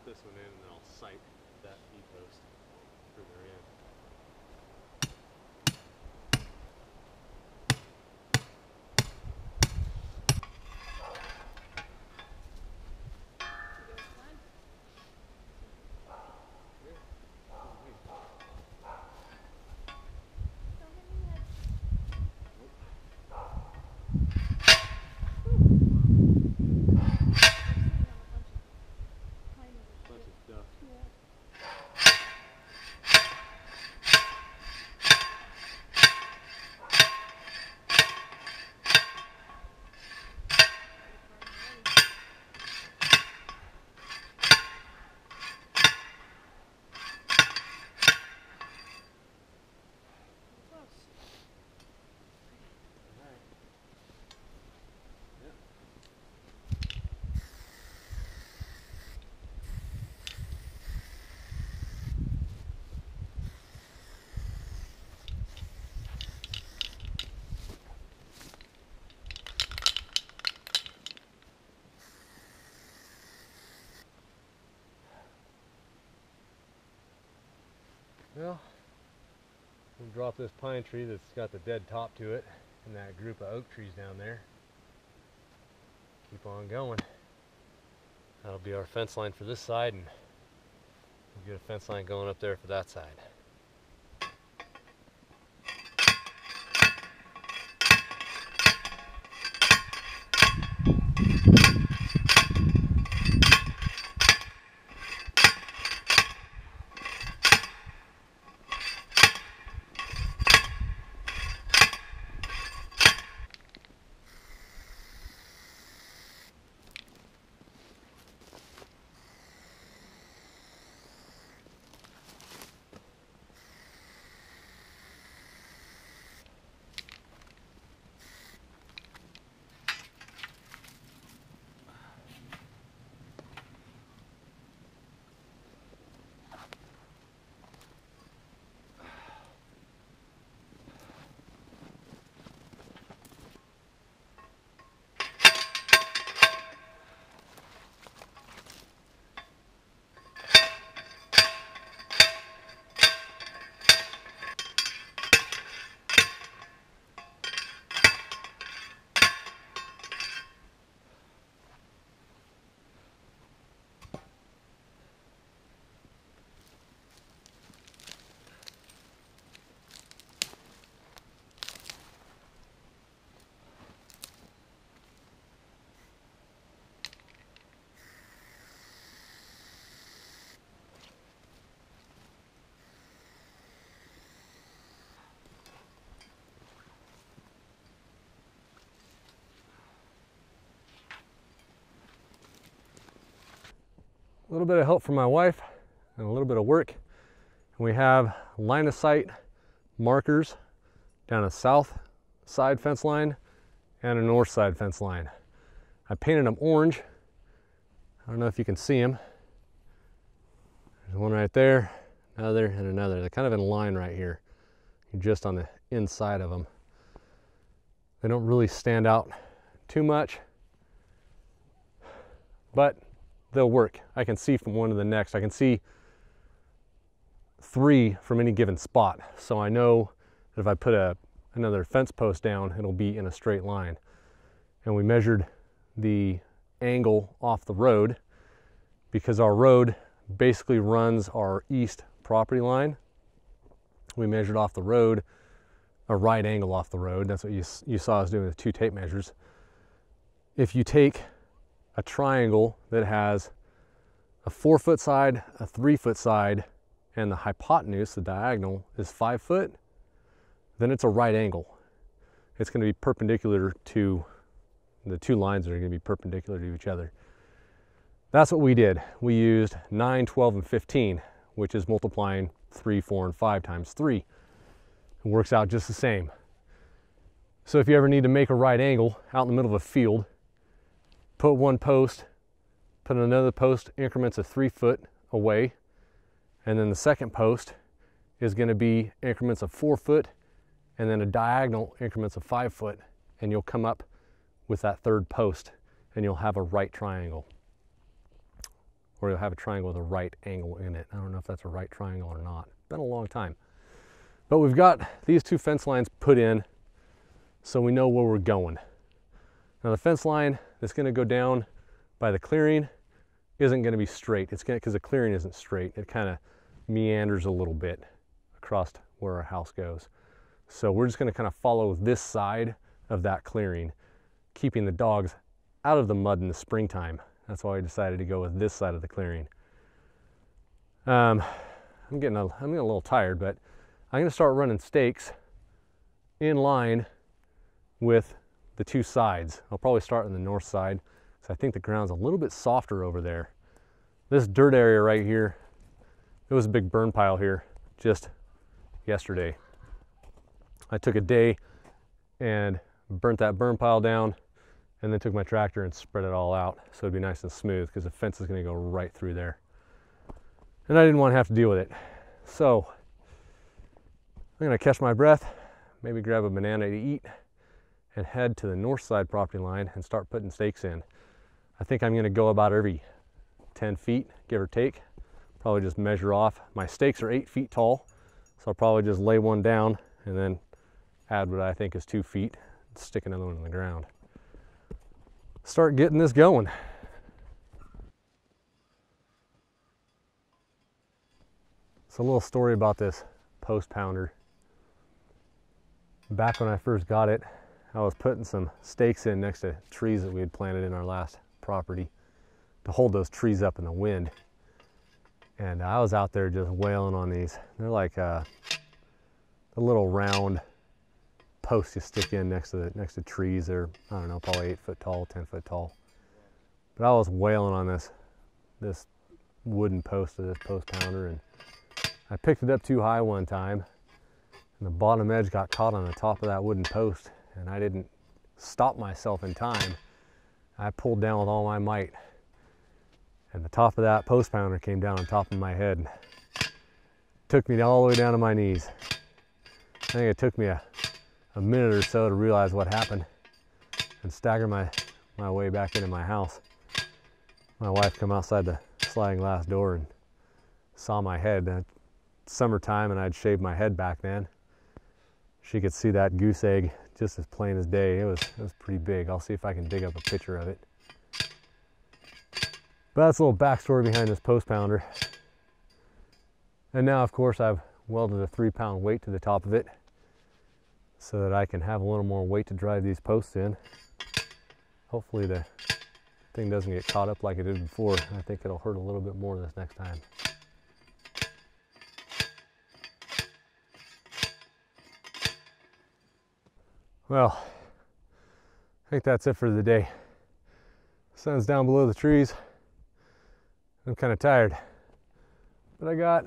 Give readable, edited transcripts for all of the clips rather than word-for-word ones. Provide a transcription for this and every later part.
tap this one in and then I'll sight that E-post further in. Bunch of stuff. Well, we'll drop this pine tree that's got the dead top to it and that group of oak trees down there. Keep on going. That'll be our fence line for this side, and we'll get a fence line going up there for that side. A little bit of help from my wife and a little bit of work. We have line of sight markers down a south side fence line and a north side fence line. I painted them orange. I don't know if you can see them. There's one right there, another, and another. They're kind of in line right here. You're just on the inside of them. They don't really stand out too much, but they'll work. I can see from one to the next. I can see 3 from any given spot. So I know that if I put another fence post down, it'll be in a straight line. And we measured the angle off the road because our road basically runs our east property line. We measured off the road a right angle off the road. That's what you saw us doing with 2 tape measures. If you take a triangle that has a 4-foot side, a 3-foot side, and the hypotenuse, the diagonal, is 5 foot, then it's a right angle. It's going to be perpendicular to the 2 lines that are going to be perpendicular to each other. That's what we did. We used 9, 12, and 15, which is multiplying 3, 4, and 5 times 3. It works out just the same. So if you ever need to make a right angle out in the middle of a field, put one post, put another post increments of 3 foot away, and then the second post is going to be increments of 4 foot, and then a diagonal increments of 5 foot, and you'll come up with that third post, and you'll have a right triangle. or you'll have a triangle with a right angle in it. I don't know if that's a right triangle or not. Been a long time. But we've got these two fence lines put in so we know where we're going. Now the fence line that's going to go down by the clearing isn't going to be straight. It's going because the clearing isn't straight. It kind of meanders a little bit across where our house goes. So we're just going to kind of follow this side of that clearing, keeping the dogs out of the mud in the springtime. That's why I decided to go with this side of the clearing. I'm getting a little tired, but I'm going to start running stakes in line with the two sides. I'll probably start on the north side because I think the ground's a little bit softer over there. This dirt area right here, it was a big burn pile here just yesterday. I took a day and burnt that burn pile down, and then took my tractor and spread it all out so it'd be nice and smooth, because the fence is going to go right through there. And I didn't want to have to deal with it. So I'm going to catch my breath, maybe grab a banana to eat, and head to the north side property line and start putting stakes in. I think I'm going to go about every 10 feet, give or take. Probably just measure off. My stakes are 8 feet tall, so I'll probably just lay one down and then add what I think is 2 feet, stick another one in the ground. Start getting this going. It's a little story about this post pounder. Back when I first got it, I was putting some stakes in next to trees that we had planted in our last property to hold those trees up in the wind. And I was out there just wailing on these. They're like a little round posts you stick in next to trees. They're, I don't know, probably 8 foot tall, 10 foot tall. But I was wailing on this wooden post of this post pounder, and I picked it up too high one time, and the bottom edge got caught on the top of that wooden post, and I didn't stop myself in time. I pulled down with all my might, and the top of that post pounder came down on top of my head. Took me all the way down to my knees. I think it took me a minute or so to realize what happened and stagger my way back into my house. My wife come outside the sliding glass door and saw my head. It's summertime, and I'd shaved my head back then. She could see that goose egg just as plain as day. It was pretty big. I'll see if I can dig up a picture of it. But that's a little backstory behind this post pounder. And now, of course, I've welded a 3-pound weight to the top of it so that I can have a little more weight to drive these posts in. Hopefully the thing doesn't get caught up like it did before. I think it'll hurt a little bit more this next time. Well, I think that's it for the day. Sun's down below the trees. I'm kind of tired, but I got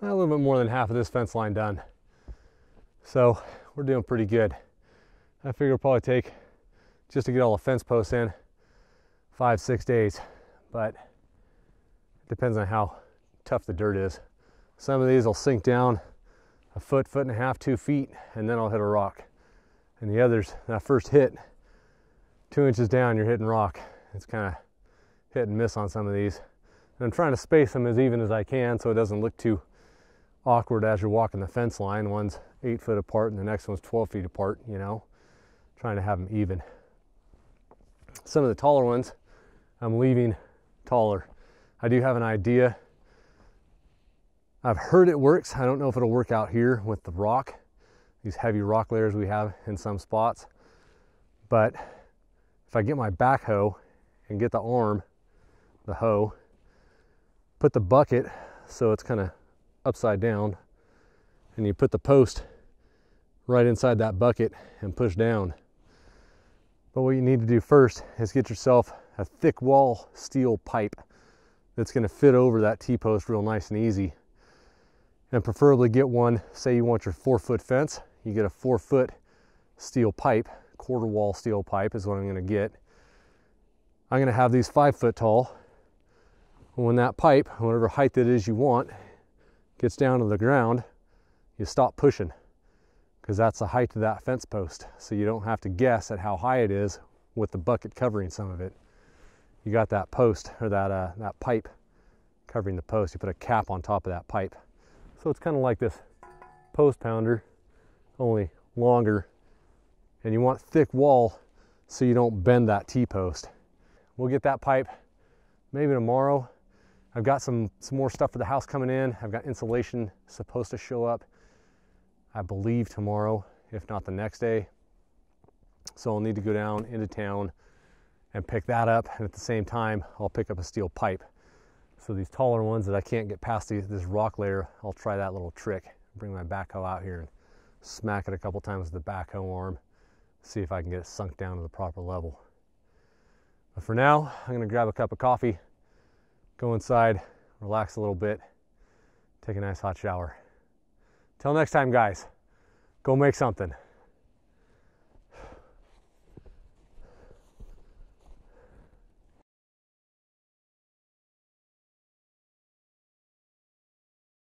a little bit more than half of this fence line done. So we're doing pretty good. I figure it'll probably take, just to get all the fence posts in, 5-6 days, but it depends on how tough the dirt is. Some of these will sink down a foot, foot and a half, 2 feet, and then I'll hit a rock. And the others, that first hit, 2 inches down, you're hitting rock. It's kind of hit and miss on some of these. And I'm trying to space them as even as I can so it doesn't look too awkward as you're walking the fence line. One's 8 foot apart and the next one's 12 feet apart, you know, trying to have them even. Some of the taller ones I'm leaving taller. I do have an idea. I've heard it works. I don't know if it'll work out here with the rock, these heavy rock layers we have in some spots. But if I get my backhoe and get the arm, the hoe, put the bucket so it's kind of upside down, and you put the post right inside that bucket and push down. But what you need to do first is get yourself a thick wall steel pipe that's going to fit over that T-post real nice and easy. And preferably get one, say you want your 4-foot fence, you get a 4-foot steel pipe, quarter wall steel pipe is what I'm going to get. I'm going to have these 5 foot tall. When that pipe, whatever height it is you want, gets down to the ground, you stop pushing, because that's the height of that fence post. So you don't have to guess at how high it is with the bucket covering some of it. you got that post or that pipe covering the post. You put a cap on top of that pipe. So it's kind of like this post pounder, only longer. And you want thick wall so you don't bend that T-post. We'll get that pipe maybe tomorrow. I've got some more stuff for the house coming in. I've got insulation supposed to show up, I believe tomorrow, if not the next day. So I'll need to go down into town and pick that up. And at the same time, I'll pick up a steel pipe. So these taller ones that I can't get past this rock layer, I'll try that little trick. Bring my backhoe out here and smack it a couple times with the backhoe arm. See if I can get it sunk down to the proper level. But for now, I'm gonna grab a cup of coffee, go inside, relax a little bit, take a nice hot shower. Till next time, guys, go make something.